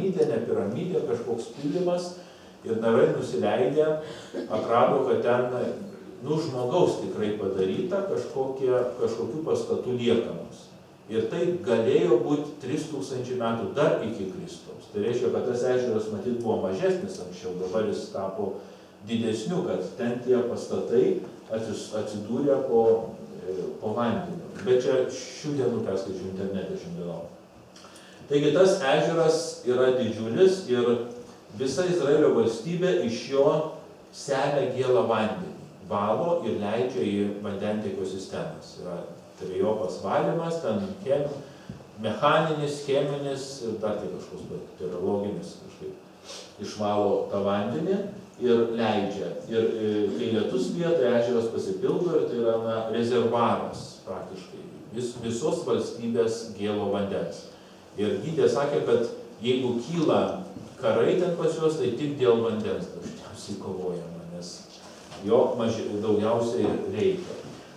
piramidė, ne piramidė, kažkoks pilimas. Ir narai nusileidę atrado, kad ten, žmogaus tikrai padaryta kažkokių pastatų liekanos. Ir tai galėjo būti 3000 metų dar iki Kristaus. Tai reiškia, kad tas ežeras matyt buvo mažesnis anksčiau, dabar jis tapo didesniu, kad ten tie pastatai atsidūrė po vandeniu. Bet čia šių dienų perskaičiu internete šiandieną. Taigi tas ežeras yra didžiulis ir visa Izraelio valstybė iš jo semia gėlą vandenį, valo ir leidžia į vandentiekio sistemas. Yra trejopas valymas, ten mechaninis, cheminis ir dar tai kažkoks bakteriologinis kažkaip išvalo tą vandenį ir leidžia. Ir kai lietus lyja, tai ežeras pasipildo ir tai yra rezervuaras praktiškai visos valstybės gėlo vandens. Ir gydė sakė, kad jeigu kyla karai ten pas juos, tai tik dėl vandens dažniausiai kovojama, nes jo daugiausiai reikia.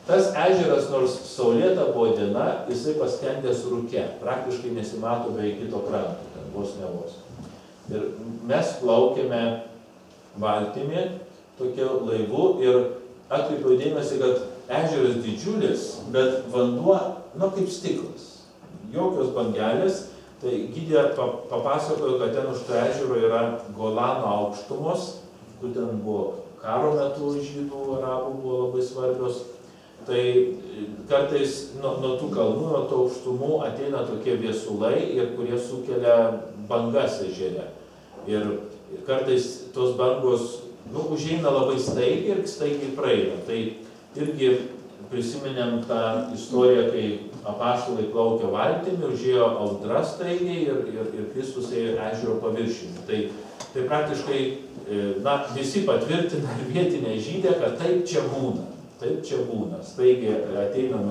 Tas ežeras, nors saulėta buvo diena, jisai paskendęs rūke, praktiškai nesimato beveik kito kranto, ten vos ne vos. Ir mes plaukėme valtimi, tokiu laivu ir atkreipiau dėmesį, kad ežeras didžiulis, bet vanduo, kaip stiklas, jokios bangelės. Tai gydė papasakojo, kad ten už to ežero yra Golano aukštumos, kur ten buvo karo metu žydų, arabų buvo labai svarbios. Tai kartais nuo tų kalnų, nuo tų aukštumų ateina tokie viesulai, ir kurie sukelia bangas ežere. Ir kartais tos bangos užeina labai staigiai ir staigiai praeina. Tai irgi prisiminėm tą istoriją, kai apaštalai plaukė valtimi, užėjo audra staigiai ir Kristus ėjo ežero paviršiumi. Tai praktiškai visi patvirtina ir vietinė žydė, kad taip čia būna. Taip čia būna. Staigiai ateina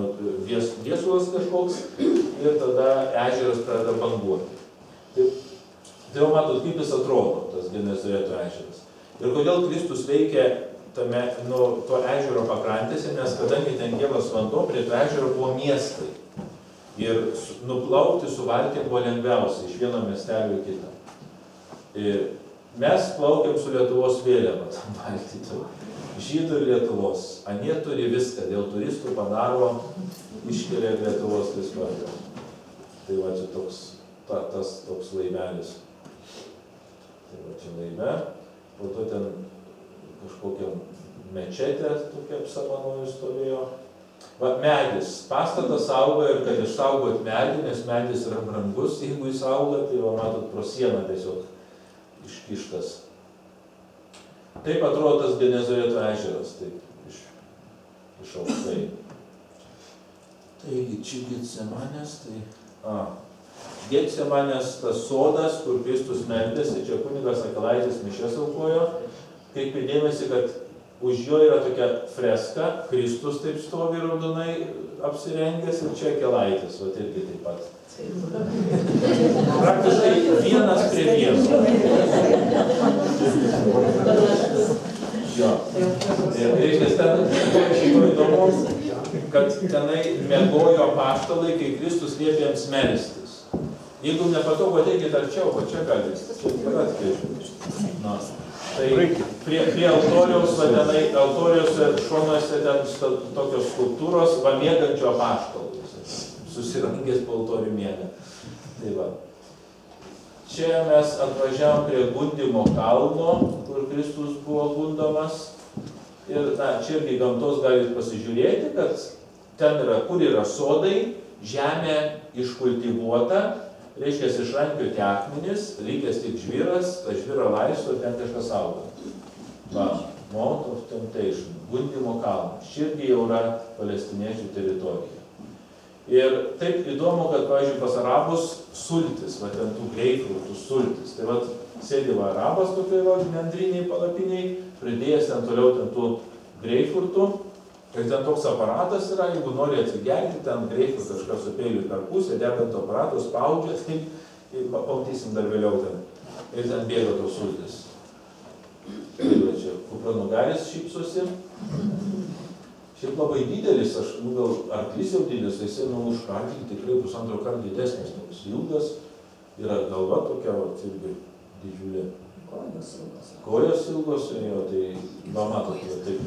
viesulas kažkoks ir tada ežeras pradeda banguoti. Tai jau matot, kaip jis atrodo, tas Genezareto ežeras. Ir kodėl Kristus veikia to ežero pakrantėse, nes kadangi ten gėlas vanduo, prie to ežero buvo miestai. Ir nuplaukti su valtim buvo lengviausia iš vieno miestelio į kitą. Ir mes plaukiam su Lietuvos vėliava tam valtį. Žydų ir Lietuvos. Anie turi viską, dėl turistų padaro, iškelia Lietuvos trispalvę. Tai va čia toks laivelis. Tai va čia laive. Po to ten kažkokia mečetė tokia apsamanojų stovėjo. Va, medis. Pastatas auga ir kad išsaugot medį, nes medis yra brangus, jeigu jis auga, tai va matot pro sieną tiesiog iškištas. Taip atrodo tas Genezareto ežeras, taip iš aukštai. Taigi čia Getsemanės, Getsemanės tas sodas, kur Kristus meldėsi, čia kunigas Akelaitis mišias aukojo. Kaip įdėmėsi, kad už jo yra tokia freska, Kristus taip stovi raudonai apsirengęs ir čia Akelaitis, va irgi taip pat. Praktiškai vienas prie vieno. Jo. Ir reiškia, ten įdomu, kad tenai miegojo apaštalai, kai Kristus liepė jiems melstis. Jeigu nepatogu, ateikit arčiau, va čia galit. Čia yra atskaičiu. Tai prie altoriaus, altoriuose šonuose ten tokios skulptūros, va miegančio apaštalų. Susirangęs po altorių miegą. Tai va. Čia mes atvažiavom prie gundymo kalno, kur Kristus buvo gundomas. Ir čia irgi gamtos galite pasižiūrėti, kad ten yra, kur yra sodai, žemė iškultivuota, reiškia išrankioti akmenis, likęs tik žvyras, tą žvyrą laisto ir ten kažkas auga. Va, Mount of Temptation, gundymo kalnas. Čia irgi jau yra palestiniečių teritorija. Ir taip įdomu, kad, pavyzdžiui, pas arabus sultis, va ten tų greipfrutų sultis. Tai va, sėdi va arabas tokiai va nendriniai palapiniai, pridėjęs ten toliau ten tų greipfrutų. Ir ten toks aparatas yra, jeigu nori atsigerti, ten greipfrutų kažkas su peiliu per pusę, degant aparatus, spaudžia, tai pamatysim dar vėliau ten. Ir ten bėga tos sultis. Tai va čia, kupranugaris šypsosi. Šiaip labai didelis, gal arklys jau didelis, tai jisai už kartį tikrai 1,5 karto didesnis, toks ilgas, Yra galva tokia, irgi didžiulė. Kojos ilgos, jo, tai, va matot, jo, taip,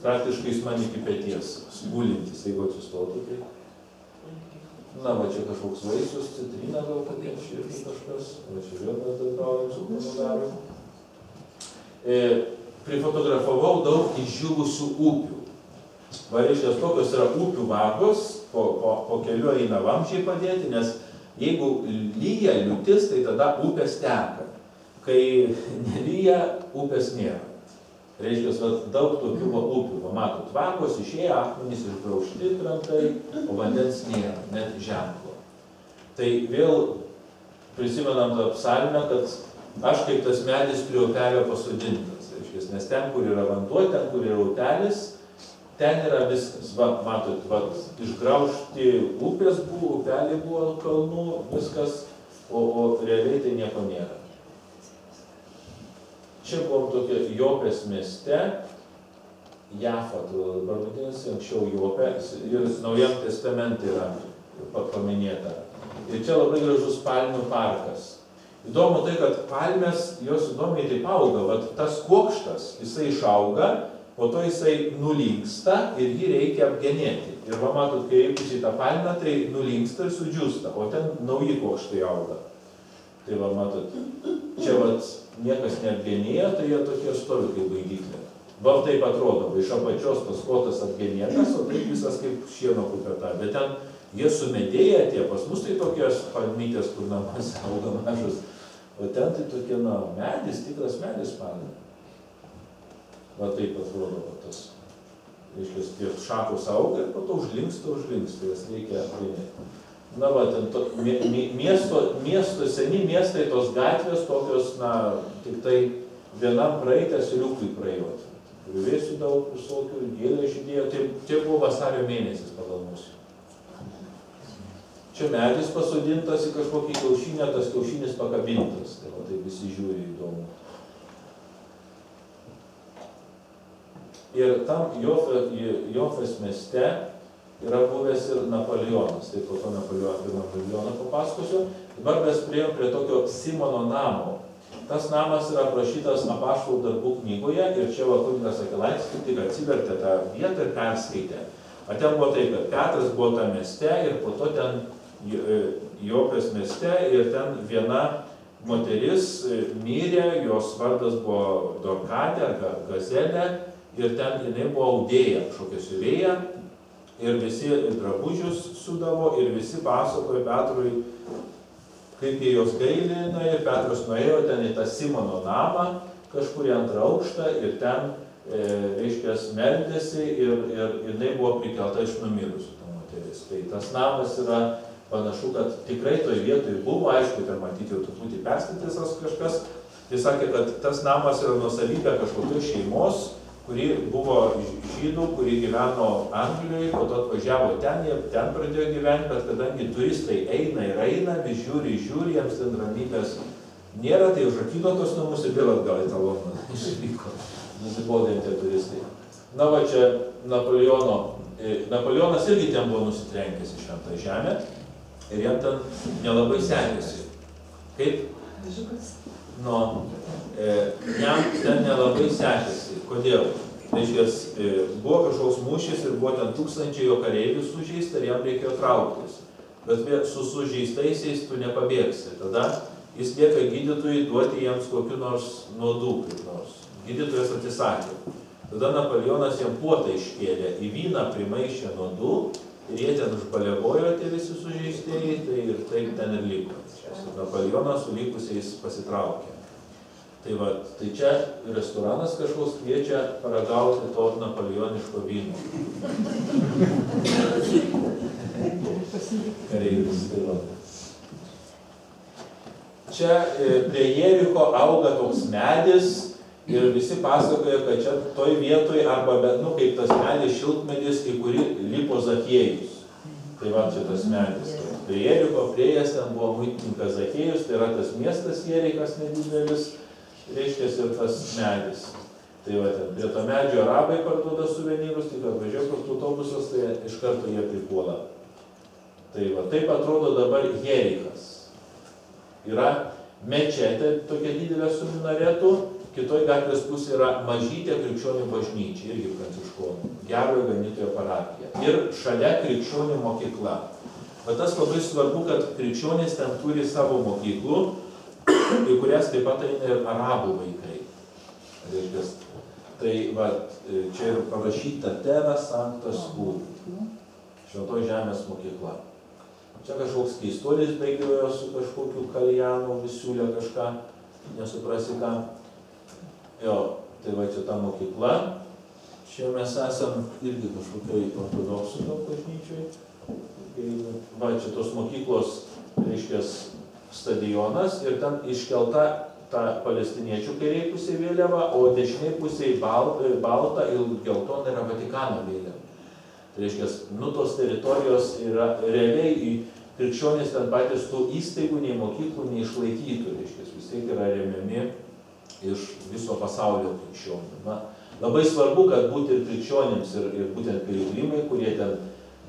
praktiškai jis man iki peties, gulintis, jeigu atsistotų, tai. Na, va čia kažkoks vaisius, citrina gal kokia, čia irgi kažkas, va čia vėl mes dalyvaujam su komundaru. Prifotografavau daug išdžiūvusių upių. Va, reiškia, tokios yra upių vagos, po keliu eina vamzdžiai padėti, nes jeigu lyja liūtis, tai tada upės teka. Kai nelyja, upės nėra. Reiškia, daug tokių upių. Va, matot, vagos išėję, akmenys išgraužti krantai, o vandens nėra, net ženklo. Tai vėl prisimenam tą psalmę, kad aš kaip tas medis prie upelio pasodintas. Reiškia, nes ten, kur yra vanduo, ten, kur yra upelis, ten yra viskas. Va, matot, va, išgraužti upės buvo, upeliai buvo kalnų, viskas, o realiai tai nieko nėra. Čia buvom tokie Jopės mieste, Jafa, dabar vadinasi, anksčiau Jopė, ir Naujam testamente yra paminėta. Ir čia labai gražus palmių parkas. Įdomu tai, kad palmės, jos įdomiai taip auga, vat tas kuokštas, jisai išauga, po to jisai nulinksta ir jį reikia apgenėti. Ir va matot, kai reikus į tą palmę, tai nulinksta ir sudžiūsta, o ten nauji kuokštai auga. Tai va matot, čia vat niekas neapgenėja, tai jie tokie stovi kaip baidyklė. Va taip atrodo, iš apačios tas kotas apgenėtas, o taip visas kaip šieno kupeta. Bet ten jie sumedėję tie, pas mus tai tokios palmytės, kur namas auga mažus. O ten tai tokie, na, medis, tikras medis palmė. Va taip atrodo, va tas. Reiškia, tie šakos auga ir po to užlinksta, jas reikia apgenėti. Na va, ten seni miestai, tos gatvės tokios, na, tik tai vienam praeitės ir liukui praėjot. Griuvėsių daug visokių, gėlė žydėjo, tai buvo vasario mėnesis pagal mūsų. Čia medis pasodintas į kažkokį kiaušinę, tas kiaušinis pakabintas, tai va, tai visi žiūri įdomu. Ir tam Jofės mieste yra buvęs ir Napoleonas, tai po to Napoleoną papasakosiu. Dabar mes priėjom prie tokio Simono namo. Tas namas yra aprašytas Apaštalų darbų knygoje ir čia va kunigas Akelaitis tik atsivertė tą vietą ir perskaitė. O ten buvo taip, kad Petras buvo tam mieste ir po to ten Jopės mieste ir ten viena moteris mirė, jos vardas buvo Dorkatė ar Gazelė ir ten jinai buvo audėja, kažkokia siuvėja. Ir visi drabužius sudavo ir visi pasakojo Petrui, kaip jie jos gaili, na ir Petras nuėjo ten į tą Simono namą, kažkur į antrą aukštą ir ten, reiškia, meldėsi ir jinai buvo prikelta iš numirusių ta moteris. Tai tas namas yra panašu, kad tikrai toj vietoj buvo, aišku, ten matyti jau truputį perstatytas kažkas. Tai sakė, kad tas namas yra nuosavybė kažkokios šeimos, kuri buvo žydų, kuri gyveno Anglijoje, po to atvažiavo ten pradėjo gyventi, bet kadangi turistai eina, vis žiūri, jiems ten ramybės nėra, tai užrakino tos namus ir vėl atgal į tą Londoną išvyko, nusibodė tie turistai. Na va čia Napoleonas irgi ten buvo nusitrenkęs į Šventą žemę ir jam ten nelabai sekėsi. Kaip? Jam ten nelabai sekėsi. Kodėl? Reiškia, buvo kažkoks mūšis ir buvo ten 1000 jo kareivių sužeista ir jam reikėjo trauktis. Bet su sužeistaisiais tu nepabėgsi. Tada jis lieka gydytojui duoti jiems kokiu nors nuodų, kaip nors. Gydytojas atsisakė. Tada Napoleonas jam puotą iškėlė, į vyną primaišė nuodų ir jie ten užbalevojo tie visi sužeistieji, tai ir taip ten ir liko. Napoleonas su likusiais pasitraukė. Tai va, tai čia restoranas kažkoks kviečia paragauti to napoleoniško vyno. Kareivis, tai va. Čia prie Jericho auga toks medis ir visi pasakoja, kad čia toj vietoj arba, kaip tas medis šilkmedis, į kurį lipo Zachiejus. Tai va, čia tas medis. Prie Jericho prieėjęs ten buvo muitininkas Zachiejus, tai yra tas miestas Jerichas nedidelis. Reiškia ir tas medis. Tai va, ten prie to medžio arabai parduoda suvenyrus, tik atvažiuoja koks autobusas, tai iš karto jie pripuola. Tai va, taip atrodo dabar Jerichas. Yra mečetė tokia didelė su minaretu, kitoj gatvės pusė yra mažytė krikščionių bažnyčia, irgi pranciškonų, Gerojo Ganytojo parapija. Ir šalia krikščionių mokykla. Bet tas labai svarbu, kad krikščionys ten turi savo mokyklų, į kurias taip pat eina ir arabų vaikai. Tai va, čia ir parašyta Terra Sancta School, Šventos Žemės mokykla. Čia kažkoks keistuolis bėgiojo su kažkokiu kaljanu, visiulė kažką, nesuprasi ką. Jo, tai va čia ta mokykla. Čia mes esam irgi kažkokioj ortodoksų bažnyčioj. Va čia tos mokyklos, reiškia, stadionas ir ten iškelta ta palestiniečių kairiai pusė vėliava, o dešiniai pusė balta ir geltona yra Vatikano vėliava. Tai reiškia, tos teritorijos yra realiai krikščionys ten patys tų įstaigų, nei mokyklų neišlaikytų, reiškia, vis tiek yra remiami iš viso pasaulio krikščionių. Na, labai svarbu, kad būtų ir krikščionims, ir būtent piligrimai, kurie ten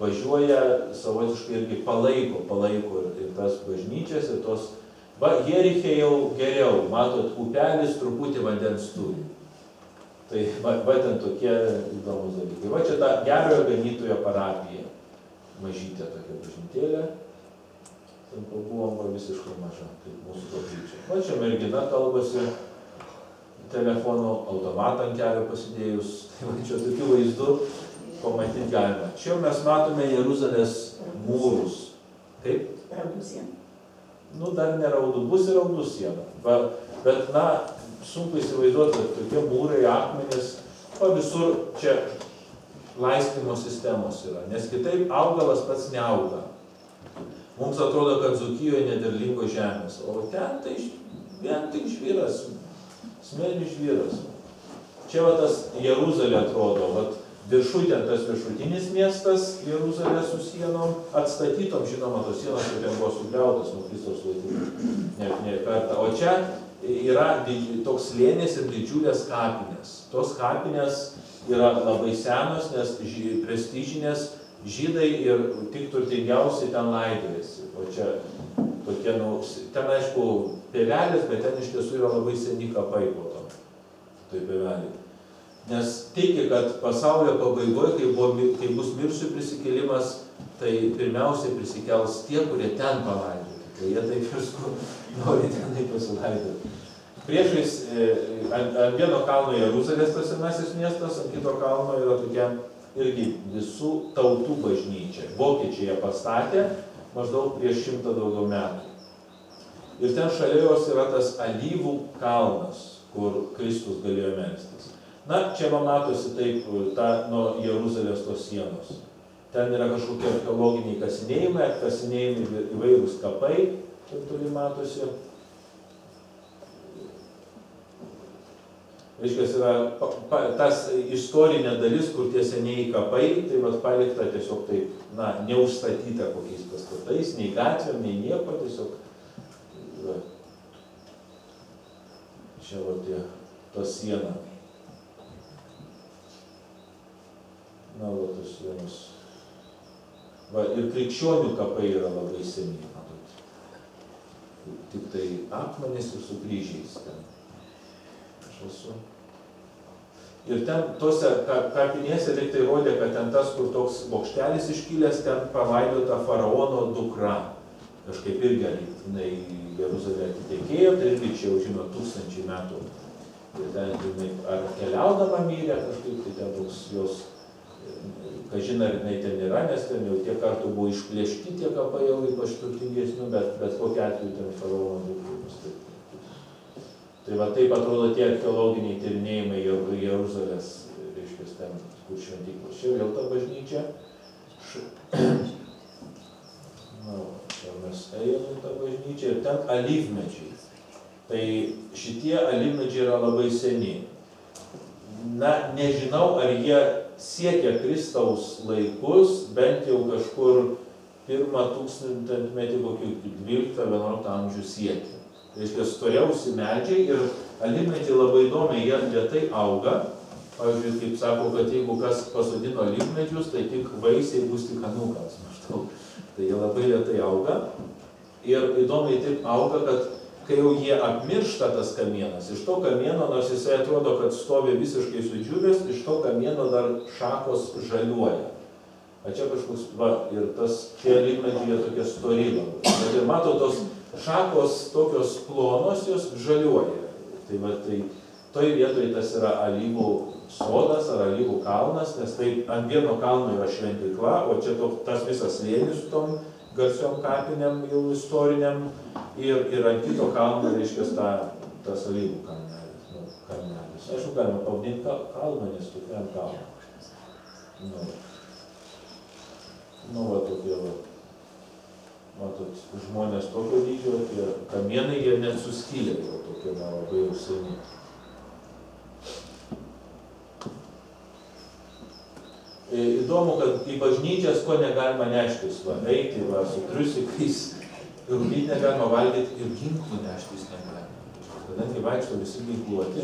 važiuoja, savotiškai irgi palaiko ir tas bažnyčias, ir tos, Jeriche jau geriau, matot, upelis truputį vandens turi. Tai va ten tokie įdomus dalykai. Va čia ta Gerojo Ganytojo parapija, mažytė tokia bažnytėlė. Ten pabuvom visiškai maža, kaip mūsų koplyčia. Va čia mergina kalbasi, telefono automatą ant kelio pasidėjus. Tai va čia tokių vaizdų pamatyti galima. Čia mes matome Jeruzalės mūrus. Kaip? Raudų siena. Nu, dar neraudu, bus ir raudų siena. Bet, na, sunku įsivaizduoti, kad tokie mūrai, akmenys, visur čia laistymo sistemos yra, nes kitaip augalas pats neauga. Mums atrodo, kad Dzūkijoje nederlingos žemės, o ten tai vien tik žvyras, smėlis žvyras. Čia va tas Jeruzalė atrodo, viršui ten tas viršutinis miestas, Jeruzalė su sienom, atstatytom, žinoma, tos sienos, kur ten buvo sugriautos nuo Kristaus laikų, ne kartą. O čia yra toks slėnis ir didžiulės kapinės. Tos kapinės yra labai senos, nes prestižinės, žydai ir tik turtingiausiai ten laidojasi. O čia tokie, ten aišku, pievelės, bet ten iš tiesų yra labai seni kapai po to. Tai pievelė. Nes teigia, kad pasaulio pabaigoje, kai bus mirusių prisikėlimas, tai pirmiausiai prisikels tie, kurie ten palaidoti. Tai jie taip ir nori tenai pasilaidoti. Priešais ant vieno kalno Jeruzalės tas senasis miestas, ant kito kalno yra tokia irgi visų tautų bažnyčia. Vokiečiai ją pastatė maždaug prieš 100 daugiau metų. Ir ten šalia jos yra tas Alyvų kalnas, kur Kristus galėjo melstis. Na, čia man matosi taip, nuo Jeruzalės tos sienos. Ten yra kažkokie archeologiniai kasinėjimai, įvairūs kapai, kaip toli matosi. Reiškia, yra tas istorinė dalis, kur tie senieji kapai, tai palikta tiesiog taip, neužstatyta kokiais pastatais, nei gatvėm, nei nieko, tiesiog. Čia ta siena. Na, tos sienos. Ir krikščionių kapai yra labai seni, matot. Tik tai akmenys ir su kryžiais ten. Aš esu. Ir ten tose kapinėse lyg tai rodė, kad ten tas, kur toks bokštelis iškilęs, ten palaidota faraono dukra. Kažkaip irgi jinai Jeruzalė atitekėjo, tai irgi čia jau žino 1000 metų. Ir ten jinai ar keliaudama mirė kažkaip, tai ten toks jos, kažin ar jinai ten yra, nes ten jau tiek kartų buvo išplėšti tie kapai jau ypač turtingesnių, bet kokia atveju ten faraono dukra. Tai va taip atrodo tie archeologiniai tyrinėjimai Jeruzalės, reiškia, ten, kur šventyklos. Čia vėl ta bažnyčia. Čia mes ėjome į tą bažnyčią ir ten alyvmedžiai. Tai šitie alyvmedžiai yra labai seni. Na, nežinau, ar jie siekia Kristaus laikus, bent jau kažkur 1000-metį, kokių 12-11 amžių siekia. Tai reiškia, storiausi medžiai ir alyvmedžiai labai įdomiai, jie lėtai auga. Pavyzdžiui, kaip sako, kad jeigu kas pasodino alyvmedžius, tai tik vaisiai bus tik anūkas maždaug. Tai jie labai lėtai auga. Ir įdomiai taip auga, kad kai jau jie apmiršta tas kamienas, iš to kamieno, nors jisai atrodo, kad stovi visiškai sudžiūvęs, iš to kamieno dar šakos žaliuoja. A čia kažkoks, ir tie alyvmedžiai jie tokie stori labai. Bet ir matau, tos šakos tokios plonos, jos žaliuoja. Tai toj vietoj tas yra alyvų sodas ar alyvų kalnas, nes tai ant vieno kalno yra šventykla, o čia tas visas slėnis su tom garsiom kapiniam jau istoriniam ir ant kito kalno, reiškia, tas alyvų kalnelis. Aišku, galima pavadinti kalną, nes tokiam kalną. Va tokie, matot, žmonės tokio dydžio, tie kamienai, jie net suskylė, jau tokie labai jau seni. Įdomu, kad į bažnyčias ko negalima neštis, eiti su triusikais, rūkyti negalima, valgyti ir ginklų neštis negalima. Kadangi vaikšto visi ginkluoti,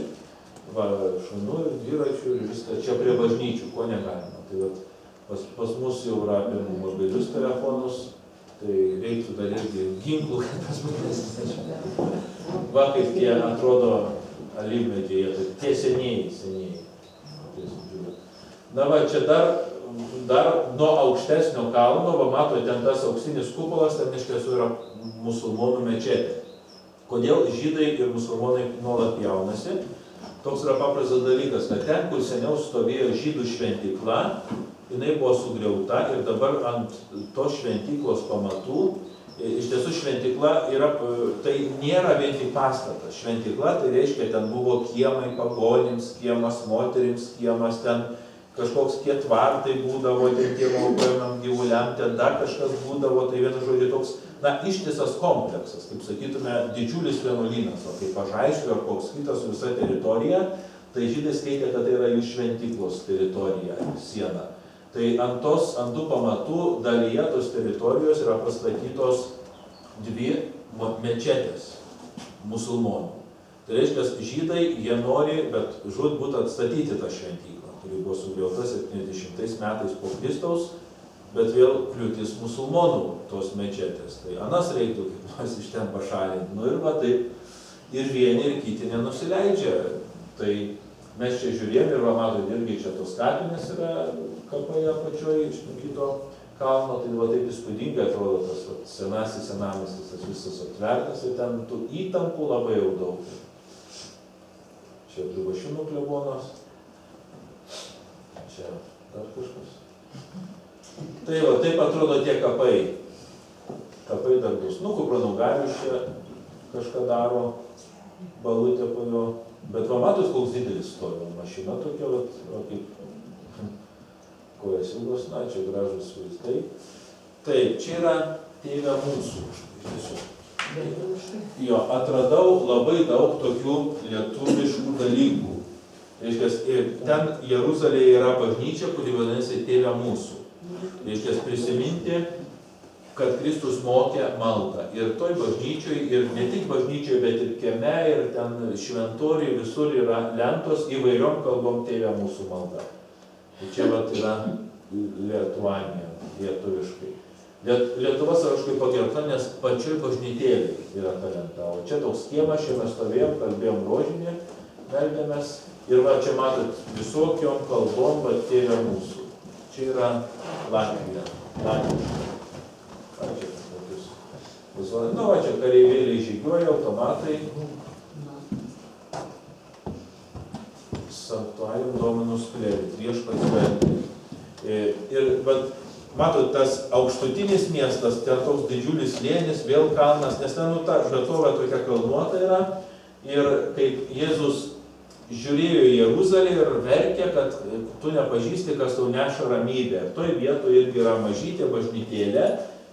šunų ir dviračių ir viską čia prie bažnyčių, ko negalima. Tai pas mus jau yra apie mobilius telefonus, tai reiktų dar irgi ginklų, kad pas mus kaip tie atrodo alyvmedžiai, tie senieji. Na va, čia dar nuo aukštesnio kalno, matote, ten tas auksinis kupolas, ten iš tiesų yra musulmonų mečetė. Kodėl žydai ir musulmonai nuolat jaunasi? Toks yra paprastas dalykas, kad ten, kur seniau stovėjo žydų šventykla, jinai buvo sugriauta ir dabar ant tos šventyklos pamatų, iš tiesų šventykla tai nėra vien tik pastatas. Šventykla tai reiškia, ten buvo kiemai pagonims, kiemas moterims, kiemas ten kažkoks tvartai būdavo, ten tiem aukojamam gyvuliam, ten dar kažkas būdavo, tai vienu žodžiu toks, ištisas kompleksas, kaip sakytume, didžiulis vienuolynas, o kaip Pažaiškio ar koks kitas su visa teritorija, tai žydai skaitė, kad tai yra jų šventyklos teritorija, siena. Tai ant tų pamatų dalyje tos teritorijos yra pastatytos 2 mečetės musulmonų. Tai reiškia, žydai, jie nori, bet žūtbūt atstatyti tą šventyklą, kuri buvo sugriauta 70 metais po Kristaus, bet vėl kliūtis musulmonų tos mečetės. Tai anas reiktų kaip nors iš ten pašalinti. Ir va taip, ir vieni, ir kiti nenusileidžia. Tai mes čia žiūrėjom ir matot, irgi čia tos kapinės yra kapoje apačioje iš kito kalno, tai va taip įspūdingai atrodo tas senasis senamiestis, tas visas aptvertas ir ten tų įtampų labai jau daug. Čia Drivašinų klebonas, čia dar kažkas. Tai va, taip atrodo tie kapai. Kapai dar bus. Kupranugarius čia kažką daro, balutė po jo. Bet va matot, koks didelis stovi. Mašina tokia, va kaip kojas ilgos, čia gražus vaizdai. Taip, čia yra Tėve mūsų. Jo, atradau labai daug tokių lietuviškų dalykų. Reiškia, ten Jeruzalėje yra bažnyčia, kuri vadinasi Tėve mūsų. Reiškia, prisiminti, kad Kristus mokė maldą. Ir toj bažnyčioj, ir ne tik bažnyčioj, bet ir kieme, ir ten šventoriai, visur yra lentos įvairiom kalbom Tėve mūsų malda. Tai čia vat yra Lietuanija, lietuviškai. Lietuva savaškai pagerbta, nes pačioj bažnytėlėj yra ta lenta. O čia toks kiemas, čia mes stovėjom, kalbėjom rožinį, meldėmės. Ir va čia matot visokiom kalbom, bet Tėve mūsų. Čia yra Latvija. Va čia kareivėliai žygiuoja, automatai. Sanctuarium Dominus Clerit, viešpats veltui. Ir matot, tas aukštutinis miestas, ten toks didžiulis slėnis, vėl kalnas, nes ten ta vietovė tokia kalnuota yra. Ir kaip Jėzus žiūrėjo į Jeruzalę ir verkė, kad tu nepažįsti, kas tau neša ramybę. Ir toj vietoje irgi yra mažytė bažnytėlė.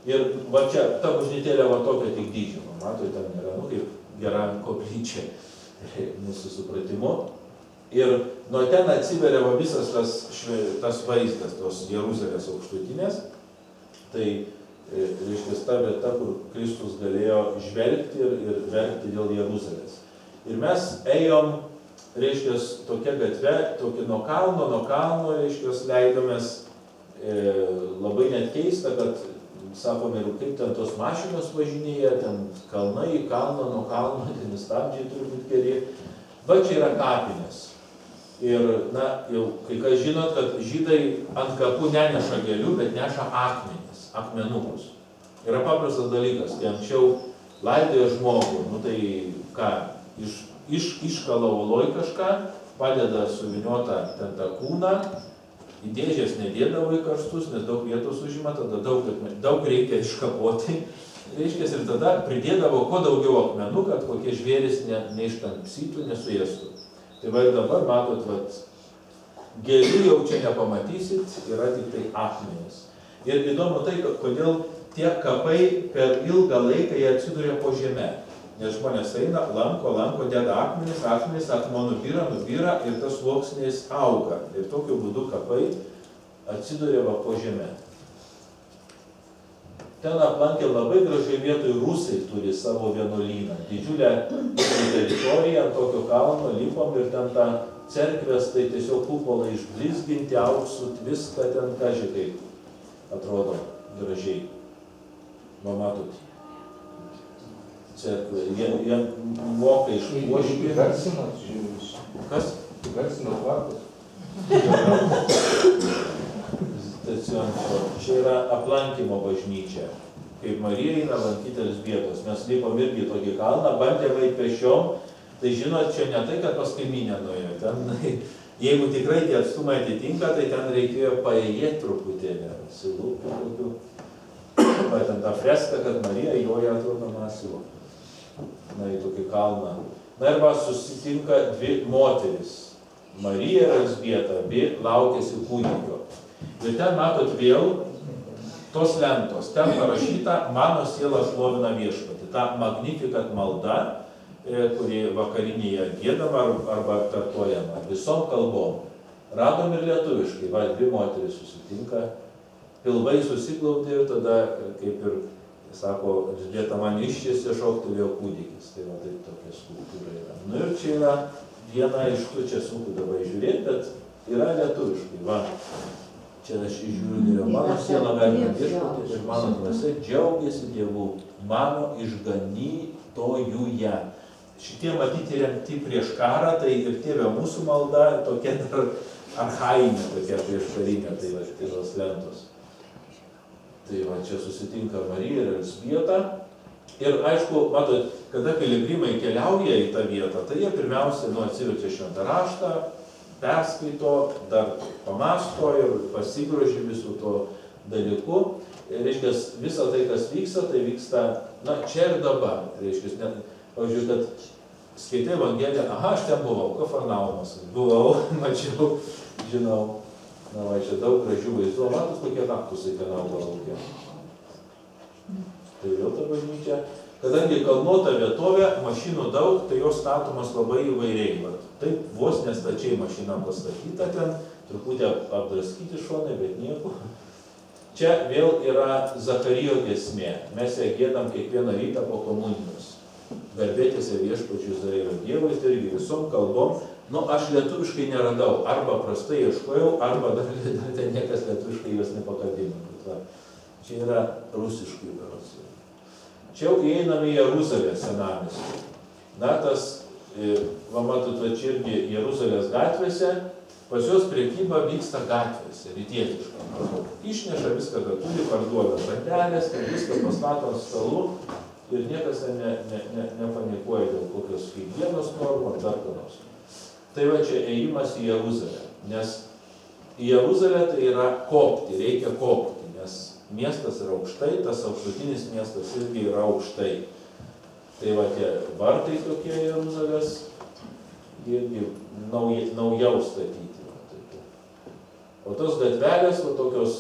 Ir va čia, ta bažnytėlė va tokia tik dydžio. Matot, ten yra, kaip gera koplyčia, mūsų supratimu. Ir nuo ten atsiveria va visas tas vaizdas, tos Jeruzalės aukštutinės. Tai, reiškia, ta vieta, kur Kristus galėjo žvelgti ir verkti dėl Jeruzalės. Ir mes ėjom, reiškia, tokia gatve, tokia nuo kalno, reiškia, leidomės labai net keista, kad sakom, ir kaip ten tos mašinos važinėja, ten kalnai į kalną, nuo kalno, ten stabdžiai turi būti geri. Va čia yra kapinės. Ir, na, jau kai kas žinot, kad žydai ant kapų neneša gėlių, bet neša akmenis, akmenukus. Yra paprastas dalykas, tai anksčiau laidoja žmogų, nu tai ką, iškala oloj kažką, padeda suviniotą ten tą kūną, į dėžės nedėdavo į karstus, nes daug vietos užima, tada daug reikia iškapoti, reiškia, ir tada pridėdavo kuo daugiau akmenų, kad kokie žvėris neištampsytų, nesuėstų. Tai va ir dabar matot, gėlių jau čia nepamatysit, yra tik tai akmenys. Ir įdomu tai, kodėl tie kapai per ilgą laiką jie atsiduria po žeme. Nes žmonės eina, lanko, deda akmenis, akmenų nubyra ir tas sluoksnis auga. Ir tokiu būdu kapai atsiduria va po žeme. Ten aplankė labai gražiai vietoj rusai turi savo vienuolyną. Didžiulę teritoriją ant tokio kalno lipom ir ten tą cerkvės, tai tiesiog kupolai išblizginti, auksut, viską ten kažkai atrodo gražiai. Va matot, cerkvė. Jie moka išpuošti. Garsinat žiūrėjus. Kas? Garsinat vartus. Čia yra aplankymo bažnyčia. Kaip Marija eina lankyti Elzbietos. Mes lipom irgi tokį kalną, bandėm eiti pešiom. Tai žinot, čia ne tai, kad pas kaimynę nuėjo. Ten, jeigu tikrai tie atstumai atitinka, tai ten reikėjo paėjėti truputėlį. Silūpų tokių. Va, ten ta freska, kad Marija joja atrodo masilu. Na, į tokį kalną. Na ir va, susitinka dvi moteris. Marija ir Elzbieta, abi laukėsi kūdikio. Ir ten matot vėl tos lentos. Ten parašyta, mano siela šlovina viešpatį. Ta Magnificat malda, kuri vakarinėje giedama arba kartuojama visom kalbom. Radom ir lietuviškai, va, dvi moteris susitinka, pilvai susiglaudė ir tada, kaip ir, sako, Elžbieta man iščiasi, šoktelėjo kūdikis. Tai va, taip tokia skulptūra yra. Nu ir čia yra viena iš tų, čia sunku dabar žiūrėti, bet yra lietuviškai, va. Čia aš žiūrėjau, mano siela vertina viešpatį ir mano dvasia džiaugiasi Dievu, mano išganytojuje. Šitie matyti remti prieš karą, tai ir tėvė mūsų malda tokia dar archainė, tokia prieškarinė, tai va tos lentos. Tai va čia susitinka Marija ir Elzbieta. Ir aišku, matot, kada piligrimai keliauja į tą vietą, tai jie pirmiausia atsiverčia šventą raštą, perskaito, dar pamasto ir pasigroži visų to dalyku. Reiškia, visa tai, kas vyksta, tai vyksta, na, čia ir dabar. Reiškia, pavyzdžiui, kad skaitai Evangeliją, aha, aš ten buvau, Kafarnaumas, buvau, mačiau, žinau. Na, va, čia daug gražių vaizdų, matot, kokie kaktusai ten auga lauke. Tai vėl ta bažnyčia. Kadangi kalnuota vietovė, mašinų daug, tai jos statomas labai įvairiai. Taip, vos nestačiai mašina pastatyta ten, truputį apdraskyti šonai, bet nieko. Čia vėl yra Zacharijo giesmė. Mes ją giedam kiekvieną rytą po komunijos. Garbėtėse viešpačiu Izraelio Dievui, tai irgi visom kalbom. Nu, aš lietuviškai neradau. Arba prastai ieškojau, arba dar niekas lietuviškai jos nepakabino. Čia yra rusiškai daros. Čia jau įeiname į Jeruzalę senamiestį. Na, tas, va matot, čia irgi Jeruzalės gatvėse, pas jos prekyba vyksta gatvėse, rytietiška. Išneša viską, kad turi, parduoda bandelės, kad viską pastato ant stalų ir niekas nepanikuoja dėl kokios higienos normų ar dar kanos. Tai va čia ėjimas į Jeruzalę, nes į Jeruzalę tai yra kopti, reikia kopti, nes miestas yra aukštai, tas aukštutinis miestas irgi yra aukštai. Tai va tie vartai tokie Jeruzalės irgi naujau statyti. O tos gatvelės, o tokios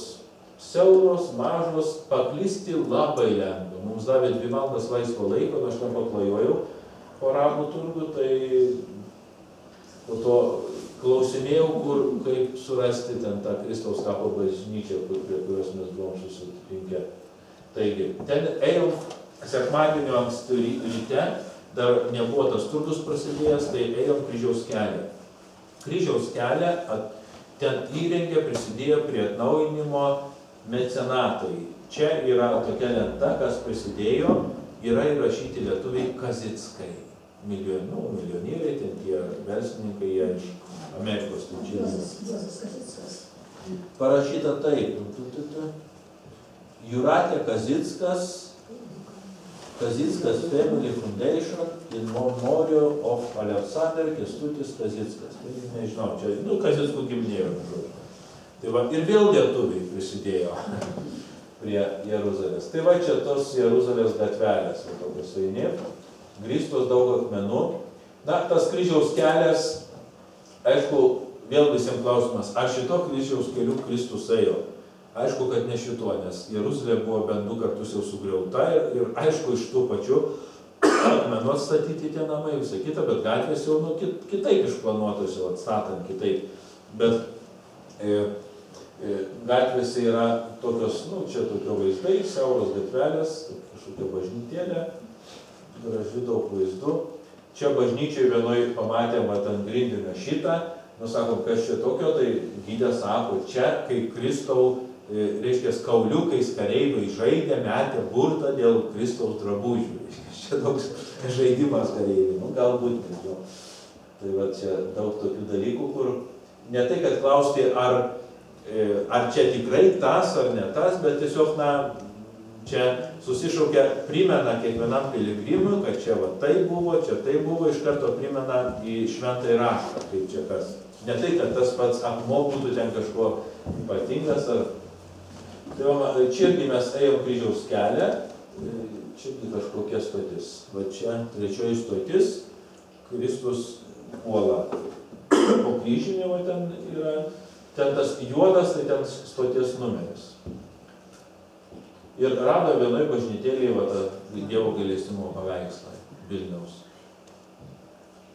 siauros, mažos, paklysti labai lengva. Mums davė 2 valandas laisvo laiko, aš ten paklajojau po Arabų turgų, tai po to klausinėjau, kaip surasti ten tą Kristaus kapo bažnyčią, prie kurios mes buvom susitinkę. Taigi, ten ėjau sekmadienio anksti ryte, dar nebuvo tas turgus prasidėjęs, tai ėjom Kryžiaus kelią. Kryžiaus kelią ten įrengė, prisidėjo prie atnaujinimo mecenatai. čia yra tokia lenta, kas prisidėjo, yra įrašyti lietuviai Kazickai. Milijonieriai, ten tie verslininkai, jie iš Amerikos. Juozas Kazickas. Parašyta taip. Jūratė Kazickas Family Foundation in Memorial of Alexander Kęstutis Kazickas. Tai nežinau, čia, Kazickų giminė, žodžiu. Tai va, ir vėl lietuviai prisidėjo prie Jeruzalės. Tai va, čia tos Jeruzalės gatvelės, tokios eini, grįstos daug akmenų. Na, tas kryžiaus kelias, aišku, vėl visiems klausimas, ar šito kryžiaus keliu Kristus ėjo? Aišku, kad ne šituo, nes Jeruzalė buvo bent 2 kartus jau sugriauta ir aišku, iš tų pačių akmenų atstatyti tie namai, visą kitą, bet gatvės jau kitaip išplanuotos, jau atstatant kitaip. Bet gatvėse yra tokios, čia tokio vaizdai, siauros gatvelės, kažkokia bažnytėlė, graži daug vaizdų. Čia bažnyčiai vienoj pamatėm ant grindinio šitą, sakom, kas čia tokio, tai gydė sako, čia kai Kristau, reiškia, kauliukais kareiviai žaidė, metė burtą dėl Kristaus drabužių. Čia toks žaidimas kareiviai, galbūt nežinau. Tai va čia daug tokių dalykų, kur ne tai, kad klausti, ar čia tikrai tas ar ne tas, bet tiesiog, čia susišaukia, primena kiekvienam piligrimui, kad čia va tai buvo, iš karto primena į šventąjį raštą, kaip čia kas. Ne tai, kad tas pats akmuo būtų ten kažkuo ypatingas. Tai va, čia irgi mes ėjom kryžiaus kelią, čia irgi kažkokia stotis. Va čia 3 stotis, Kristus puola po kryžinė, va ten yra, ten tas juodas, tai ten stoties numeris. Ir rado vienoj bažnytėlėje va tą Dievo gailestingumo paveikslą Vilniaus.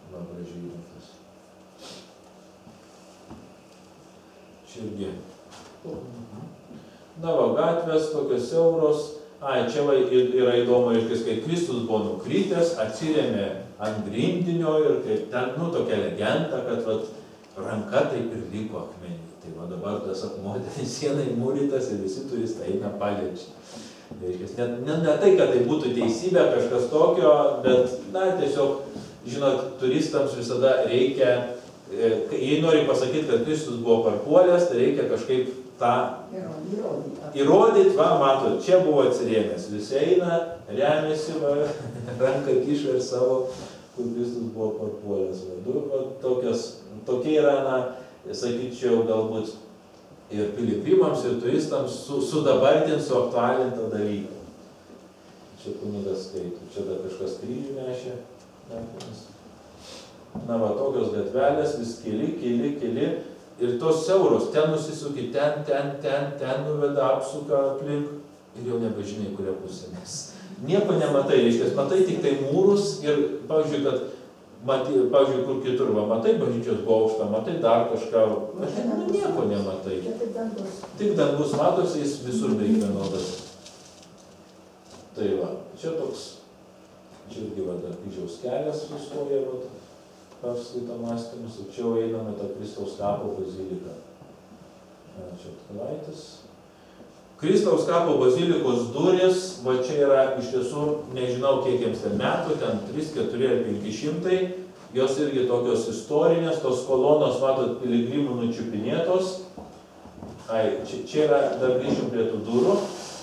Va, gražiai įrengtas. Čia irgi. Na va, gatvės tokios siauros. Čia va yra įdomu, kai Kristus buvo nukrytęs, atsirėmė ant grindinio ir kaip ten, tokia legenda, kad va, ranka taip ir liko akmenį. Tai va dabar tas akmuo sienai mūrytas ir visi turistai eina paliečia. Ne tai, kad tai būtų teisybė, kažkas tokio, bet, tiesiog, žinot, turistams visada reikia, jei nori pasakyti, kad Kristus buvo parpuolęs, tai reikia kažkaip tą įrodyti, va, matot, čia buvo atsirėmęs, visi eina, remiasi, va, ranką kiša ir savo, kur Kristus buvo parpuolęs. Tokie yra, sakyčiau, galbūt ir piligrimams, ir turistams sudabartinti, suaktualintą dalyką. Čia kunigas skaito, čia dar kažkas kryžių nešė. Na va, tokios gatvelės, vis keli. Ir tos siauros, ten nusisuki, ten nuveda, apsuka aplink ir jau nebežinai, kuria pusė. Nes nieko nematai, reiškia, matai tik tai mūrus ir, pavyzdžiui, kur kitur, va, matai bažnyčios bokštą, matai dar kažką, nieko nematai. Tik dangus matosi, jis visur beveik vienodas. Tai va, čia toks, čia irgi va, dar kryžiaus kelias sustoja, va, perskaito mąstymus, ir čia einame tą Kristaus kapo baziliką. Čia atkalaitis. Kristaus kapo bazilikos durys, va čia yra iš tiesų, nežinau kiek jiems ten metų, ten 3, 4 ar 500, jos irgi tokios istorinės, tos kolonos, matot, piligrimų nučiupinėtos. Čia yra, dar grįžim prie tų durų,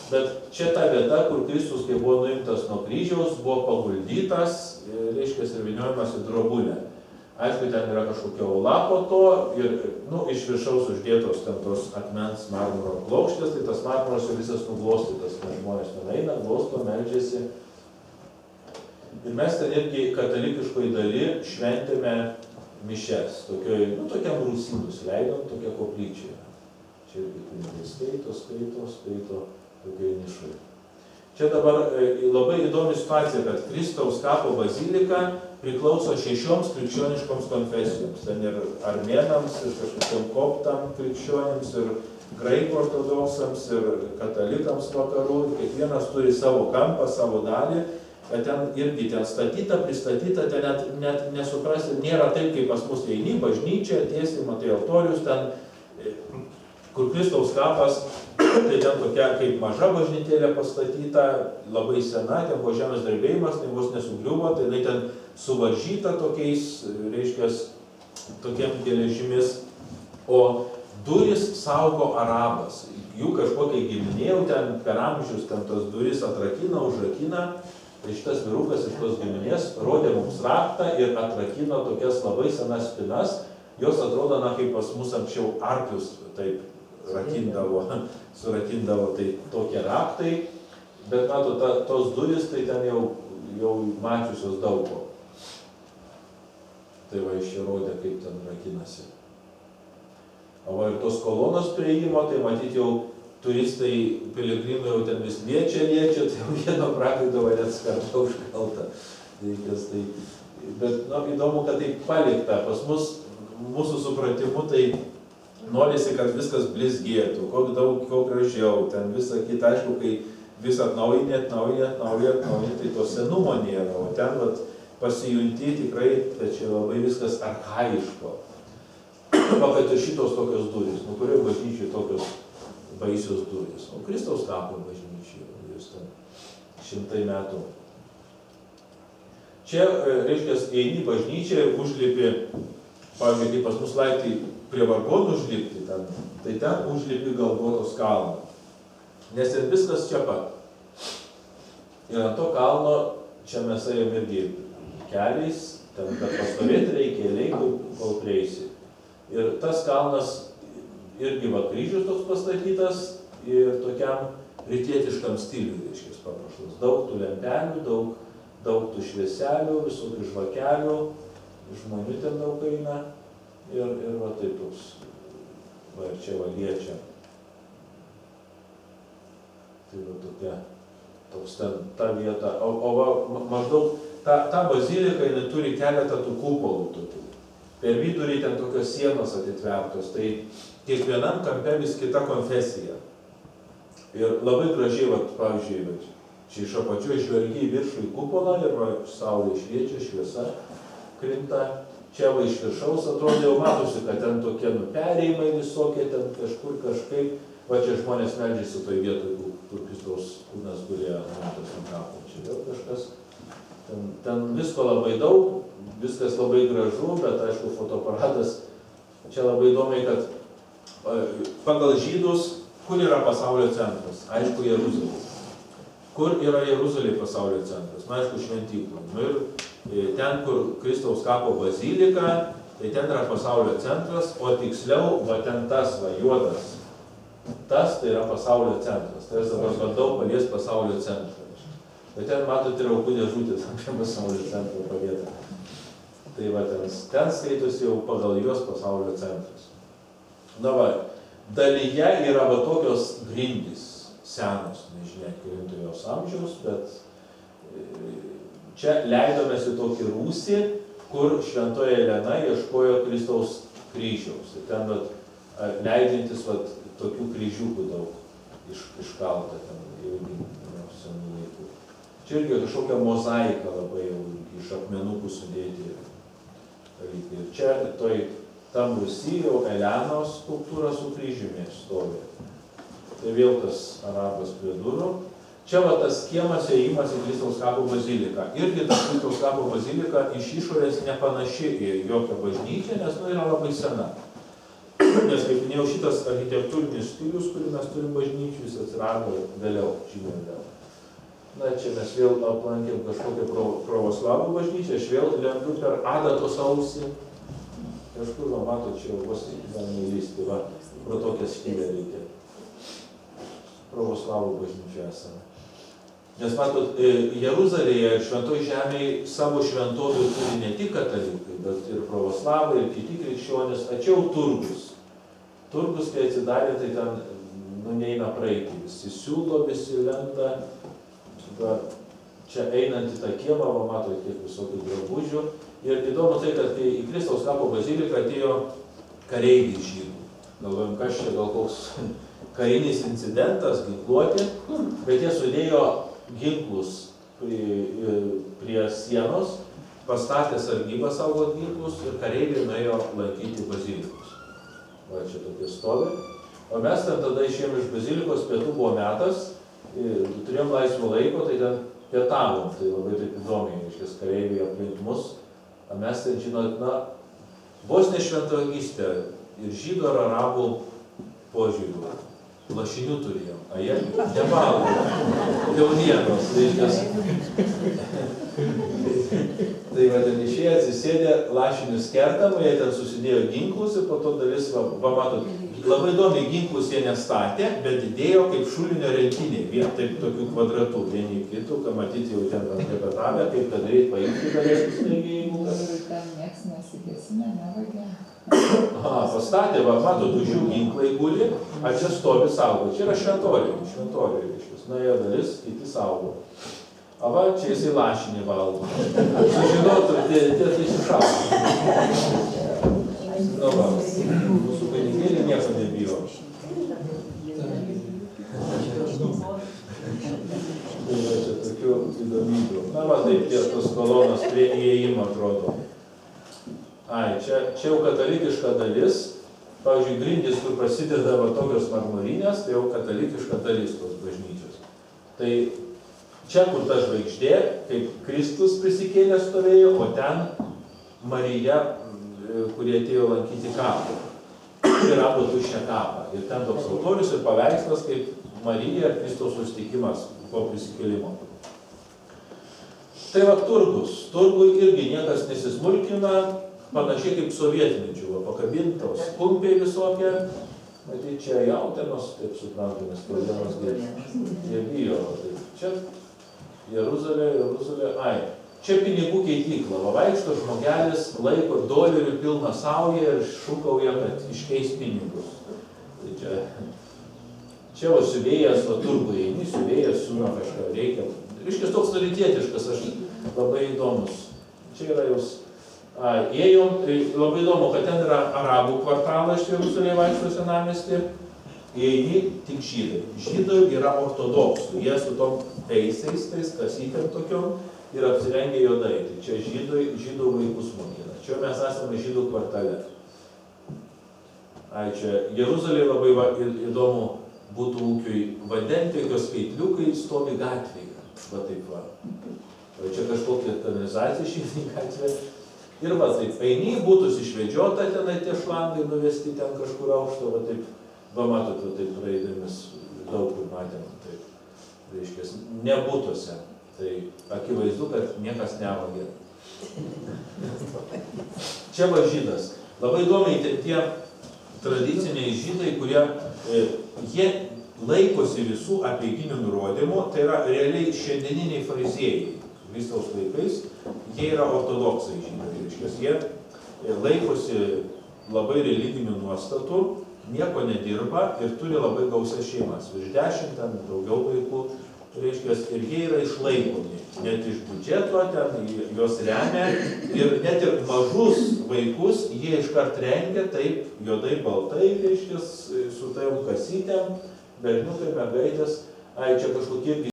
bet čia ta vieta, kur Kristus, kai buvo nuimtas nuo kryžiaus, buvo paguldytas, reiškia, ir vyniojamas į drobulę. Aišku, ten yra kažkokia ola po to ir, iš viršaus uždėtos ten tos akmens marmuro plokštės, tai tas marmuras jau visas nuglostytas, nes žmonės ten eina, glosto, meldžiasi. Ir mes ten irgi katalikiškoj daly šventėme mišes, tokiam rūsy nusileidom, tokia koplyčia. Čia irgi kunigai skaito, tokioj nišoj. Čia dabar labai įdomi situacija, kad Kristaus kapo bazilika priklauso 6 krikščioniškoms konfesijoms. Ten ir armėnams, ir kažkokiam koptam krikščionims, ir graikų ortodoksams, ir katalikams vakarų. Kiekvienas turi savo kampą, savo dalį. Ten irgi ten statyta, pristatyta, ten net nesuprasti, nėra taip, kaip pas mus eini, bažnyčia, tiesiai, matai altorius, ten kur Kristaus kapas, tai ten tokia kaip maža bažnytėlė pastatyta, labai sena, ten buvo žemės drebėjimas, tai vos nesugriuvo, tai jinai ten suvaržyta tokiais, reiškia, tokiam geležimis, o duris saugo arabas. Jų kažkokia giminėjau ten per amžius, ten tos duris atrakina, užrakina, tai šitas vyrukas iš tos giminės rodė mums raktą ir atrakino tokias labai senas spinas, jos atrodo, na, kaip pas mus anksčiau arklius taip rakindavo, surakindavo, tai tokie raktai, bet mato, tos duris, tai ten jau mačiusios daug ko. Tai va, iš čia rodė, kaip ten rakinasi. O va, ir tos kolonos prieimo, tai matyt jau turistai, piligrimai jau ten vis liečia, tai jau vieno prakaido va net skarta užkalta. Tai, bet, na, įdomu, kad tai palikta. Pas mus, mūsų supratimu, tai norisi, kad viskas blizgėtų, kuo gražiau, ten visą kitą, aišku, kai vis atnaujinė, tai to senumo nėra, o ten vat, pasijunti tikrai, tai čia labai viskas archaiško. Va, kad ir šitos tokios durys, nu kurioje bažnyčiai tokios baisios durys, o Kristaus kapo bažnyčiai, jūs ten 100 metų. Čia, reiškia, eini bažnyčią ir užlipi, pavyzdžiui, kaip pas mus laiptai prie vargonų užlipti ten, tai ten užlipi Golgotos kalną. Nes ir viskas čia pat. Ir ant to kalno, čia mes ėjom irgi keliais, ten kad pastovėti reikia, kol prieisi. Ir tas kalnas irgi va kryžius toks pastatytas ir tokiam rytietiškam stiliui, reiškia, paprašus. Daug tų lempelių, daug tų švieselių, visokių žvakelių, žmonių ten daug eina. Ir va taip toks, va ir čia va liečia. Tai va tokia, toks ten ta vieta. O va maždaug ta bazilika, jinai turi keletą tų kupolų tokių. Per vidurį ten tokios sienos atitvertos, tai kiekvienam kampe vis kita konfesija. Ir labai gražiai, va, pavyzdžiui, čia iš apačių žvelgi į viršų į kupolą ir va, saulė šviečia, šviesa krinta. Čia va iš viršaus atrodė, jau matosi, kad ten tokie perėjimai visokie, ten kažkur kažkaip. Va čia žmonės meldžiasi toj vietoj, kur Kristaus kūnas gulėjo nuimtas ant kapo. Čia vėl kažkas. Ten visko labai daug, viskas labai gražu, bet aišku fotoparadas. Čia labai įdomiai, kad pagal žydus, kur yra pasaulio centras? Aišku, Jeruzalė. Kur yra Jeruzalė pasaulio centras? Na, aišku, šventyklų. Ir ten, kur Kristaus kapo bazilika, tai ten yra pasaulio centras, o tiksliau, va ten tas, va, juodas. Tas tai yra pasaulio centras. Tai aš dabar bandau paliesti pasaulio centrą. Bet ten, matot, yra aukų dėžutės apie pasaulio centrą padėta. Tai va, ten skaitosi jau pagal juos pasaulio centras. Na va, dalyje yra va tokios grindys senos, nežinia, kelinto jos amžiaus, bet čia leidomės į tokį rūsį, kur šventoji Elena ieškojo Kristaus kryžiaus. Ir ten vat, leidžiantis vat, tokių kryžiukų daug iškalta ten irgi senų laikų. Čia irgi kažkokia mozaika labai jau iš akmenukų sudėti dalykai. Ir čia tam rūsy jau Elenos skulptūra su kryžiumi stovi. Tai vėl tas arabas prie durų. Čia va tas kiemas įėjimas į Kristaus kapo baziliką. Irgi tas Kristaus kapo bazilika iš išorės nepanaši į jokią bažnyčią, nes yra labai sena. Nes, kaip minėjau, šitas architektūrinis stilius, kurį mes turim bažnyčių, jis atsirado vėliau, žymiai vėliau. Na, čia mes vėl aplankėm kažkokią pravoslavų bažnyčią, aš vėl lendu per adatos ausį. Kažkur, va, matot, čia jau vos galime įlysti, va, pro tokią skylę reikia. Pravoslavų bažnyčių esame. Nes matot, Jeruzalėje ir Šventoj žemėje savo šventovių turi ne tik katalikai, bet ir pravoslavai, ir kiti krikščionys, tačiau turgus. Turgus, kai atsidarė, tai ten neina praeiti. Visi siūlo, visi lenda. Čia einant į tą kiemą, va, matot, kiek visokių drabužių. Ir įdomu tai, kad kai į Kristaus kapo baziliką atėjo kareiviai žydų. Galvojom, kas čia gal koks karinis incidentas, ginkluoti, bet jie sudėjo ginklus prie sienos, pastatė sargybą saugot ginklus ir kareiviai nuėjo lankyti bazilikus. Va čia tokie stovi. O mes ten tada išėjom iš bazilikos, pietų buvo metas, turėjom laisvo laiko, tai ten pietavom, tai labai taip įdomiai, reiškia, kareiviai aplink mus. O mes ten, žinot, vos ne šventvagystė ir žydų ar arabų požiūrių. Lašinių turėjom, a jie nevalgo, kiaulienos, reiškia. Tai va ten išėję atsisėdė, lašinius kertam, jie ten susidėjo ginklus ir po to dalis, va matot, labai įdomiai ginklus jie nestatė, bet didėjo kaip šulinio rentiniai, vien taip tokių kvadratų, vieni kitų, ką matyti jau ten repetavę, kaip kad greit paimti galėtų staigiai, jeigu kas. Ten nieks nesikėsina, nevagė. Pastatė, va matot, už jų ginklai guli, a čia stovi saugo, čia yra šventoriai, reiškia, nuėjo dalis, kiti saugo. O va, čia jisai lašinį valgo. Sužinotų, tie sušaudo. Nu va, mūsų kunigėlė nieko nebijo. Tai va, čia tokių įdomybių. Na va, taip, tos kolonos prie įėjimo atrodo. Ai, čia jau katalikiška dalis. Pavyzdžiui, grindys, kur prasideda va tokios marmurinės, tai jau katalikiška dalis tos bažnyčios. Tai čia, kur ta žvaigždė, kaip Kristus prisikėlė stovėjo, o ten Marija, kurie atėjo lankyti kapą. Ir rado tuščią kapą. Ir ten toks altorius ir paveikslas, kaip Marija ir Kristaus susitikimas po prisikėlimo. Tai va turgus. Turgui irgi niekas nesismulkina, panašiai kaip sovietmečių. Pakabintos kumpiai visokie. Matyt, čia jautienos, taip suprantame, spaudimas jie bijo. Čia Jeruzalė, ai. Čia pinigų keitykla, va vaikšto žmogelis, laiko dolerių pilną saują ir šūkauja, kad iškeis pinigus. Tai čia va siuvėjas, va turgų eini, siuvėjas siūna kažką reikia. Reiškia, toks rytietiškas, aš labai įdomus. Čia yra jūs. Ėjom, tai labai įdomu, kad ten yra arabų kvartalas, čia Jeruzalėje vaikšto senamiestį. Įeini tik žydai. Žydai yra ortodoksų, jie su tom teisais, tais kasytėm tokiom. Ir apsirengė juodai. Tai čia žydų vaikus mokina. Čia mes esame žydų kvartale. Ai, čia Jeruzalėje labai įdomu būtų ūkiui vandentiekio skaitliukai stovi gatvėje. Va taip va. Čia kažkokia kanalizacija šitą gatvę. Ir va taip, eini, būtų išvedžiota tenai tie šlangai nuvesti ten kažkur aukšto. Va taip, va matot, va taip praeidėmis daug kur matėm. Taip, reiškia, nebūtuose. Tai akivaizdu, kad niekas nevagė. Čia va žydas. Labai įdomiai tie tradiciniai žydai, kurie jie laikosi visų apeiginių nurodymų, tai yra realiai šiandieniniai fariziejai. Kristaus laikais jie yra ortodoksai žydai. Jie laikosi labai religinių nuostatų, nieko nedirba ir turi labai gausias šeimas. Virš 10, ten daugiau vaikų. Reiškia, ir jie yra išlaikomi, net iš biudžeto, ten juos remia ir net ir mažus vaikus jie iškart rengia taip juodai baltai, reiškia, su tajom kasytėm, berniukai, mergaitės, čia kažkokie